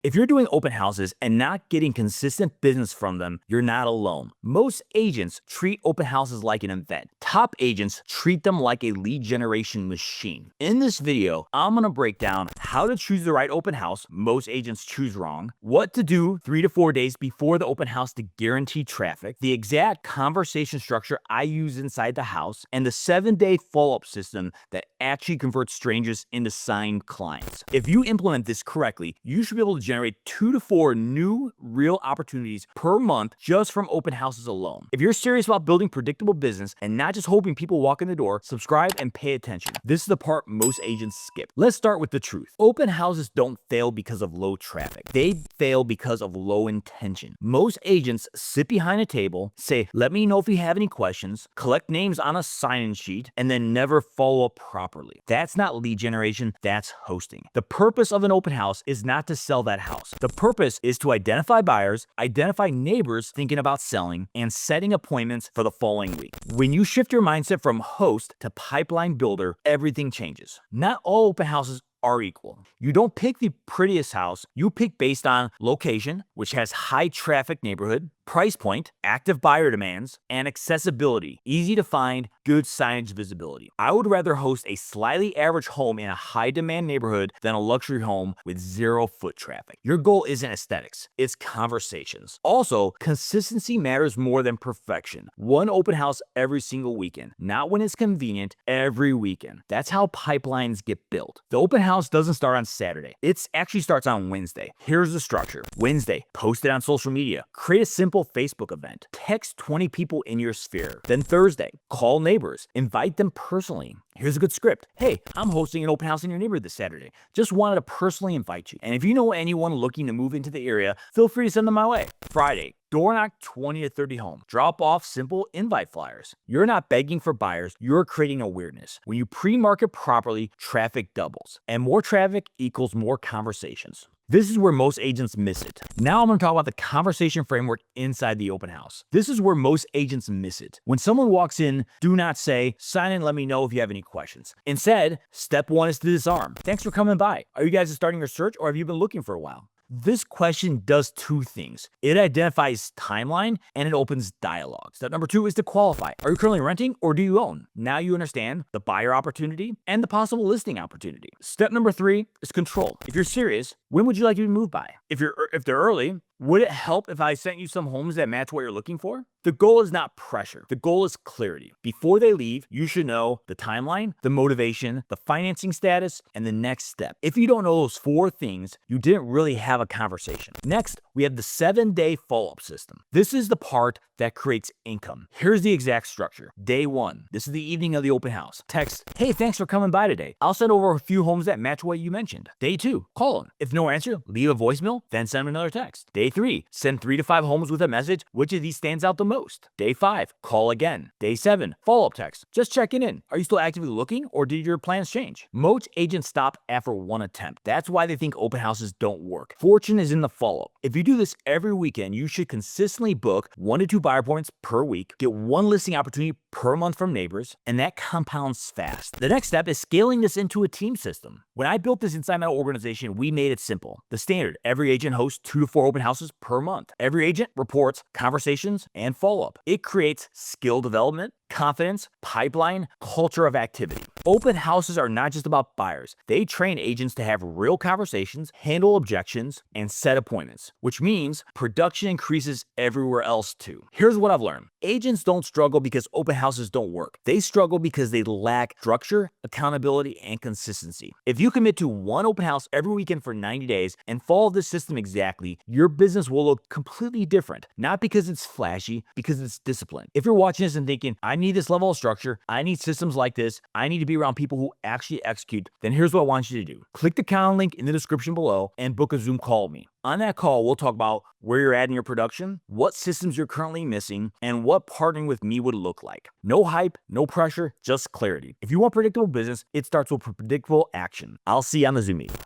If you're doing open houses and not getting consistent business from them, you're not alone. Most agents treat open houses like an event. Top agents treat them like a lead generation machine. In this video, I'm going to break down how to choose the right open house. Most agents choose wrong. What to do 3 to 4 days before the open house to guarantee traffic. The exact conversation structure I use inside the house. And the 7-day follow-up system that actually converts strangers into signed clients. If you implement this correctly, you should be able to generate 2 to 4 new real opportunities per month just from open houses alone. If you're serious about building predictable business and not just hoping people walk in the door, subscribe and pay attention. This is the part most agents skip. Let's start with the truth. Open houses don't fail because of low traffic. They fail because of low intention. Most agents sit behind a table, say, "Let me know if you have any questions," collect names on a sign-in sheet, and then never follow up properly. That's not lead generation, that's hosting. The purpose of an open house is not to sell that house. The purpose is to identify buyers, identify neighbors thinking about selling, and setting appointments for the following week. When you shift your mindset from host to pipeline builder, everything changes. Not all open houses are equal. You don't pick the prettiest house, you pick based on location, which has high traffic neighborhood, price point, active buyer demands, and accessibility, easy to find, good signage visibility. I would rather host a slightly average home in a high demand neighborhood than a luxury home with 0 foot traffic. Your goal isn't aesthetics, it's conversations. Also, consistency matters more than perfection. One open house every single weekend, not when it's convenient, every weekend. That's how pipelines get built. The open house doesn't start on Saturday. It actually starts on Wednesday. Here's the structure. Wednesday, post it on social media. Create a simple Facebook event. Text 20 people in your sphere. Then Thursday, call neighbors. Invite them personally. Here's a good script. "Hey, I'm hosting an open house in your neighborhood this Saturday. Just wanted to personally invite you. And if you know anyone looking to move into the area, feel free to send them my way." Friday, door knock 20 to 30 homes. Drop off simple invite flyers. You're not begging for buyers, you're creating awareness. When you pre-market properly, traffic doubles. And more traffic equals more conversations. This is where most agents miss it. Now I'm going to talk about the conversation framework inside the open house. This is where most agents miss it. When someone walks in, do not say, "Sign in, let me know if you have any questions." Instead, step 1 is to disarm. "Thanks for coming by. Are you guys starting your search or have you been looking for a while?" This question does 2 things. It identifies timeline and it opens dialogue. Step number 2 is to qualify. Are you currently renting or do you own? Now you understand the buyer opportunity and the possible listing opportunity. Step number 3 is control. If you're serious, when would you like to be moved by? If they're early, would it help if I sent you some homes that match what you're looking for? The goal is not pressure. The goal is clarity. Before they leave, you should know the timeline, the motivation, the financing status, and the next step. If you don't know those 4 things, you didn't really have a conversation. Next, we have the 7-day follow-up system. This is the part that creates income. Here's the exact structure. Day 1, this is the evening of the open house. Text, "Hey, thanks for coming by today. I'll send over a few homes that match what you mentioned." Day 2, call them. If no answer, leave a voicemail, then send them another text. Day 3, send 3 to 5 homes with a message. Which of these stands out the most? Day 5, call again. Day 7, follow-up text. "Just checking in. Are you still actively looking or did your plans change?" Most agents stop after 1 attempt. That's why they think open houses don't work. Fortune is in the follow-up. If you do this every weekend, you should consistently book 1 to 2 buyer points per week, get 1 listing opportunity per month from neighbors, and that compounds fast. The next step is scaling this into a team system. When I built this inside my organization, we made it simple. The standard, every agent hosts 2 to 4 open houses per month. Every agent reports conversations and follow-up. It creates skill development, confidence, pipeline, culture of activity. Open houses are not just about buyers. They train agents to have real conversations, handle objections, and set appointments, which means production increases everywhere else too. Here's what I've learned. Agents don't struggle because open houses don't work. They struggle because they lack structure, accountability, and consistency. If you commit to 1 open house every weekend for 90 days and follow this system exactly, your business will look completely different. Not because it's flashy, because it's disciplined. If you're watching this and thinking, "I need this level of structure, I need systems like this, I need to be around people who actually execute," then here's what I want you to do. Click the calendar link in the description below and book a Zoom call with me. On that call, we'll talk about where you're at in your production, what systems you're currently missing, and what partnering with me would look like. No hype, no pressure, just clarity. If you want predictable business, it starts with predictable action. I'll see you on the Zoom meeting.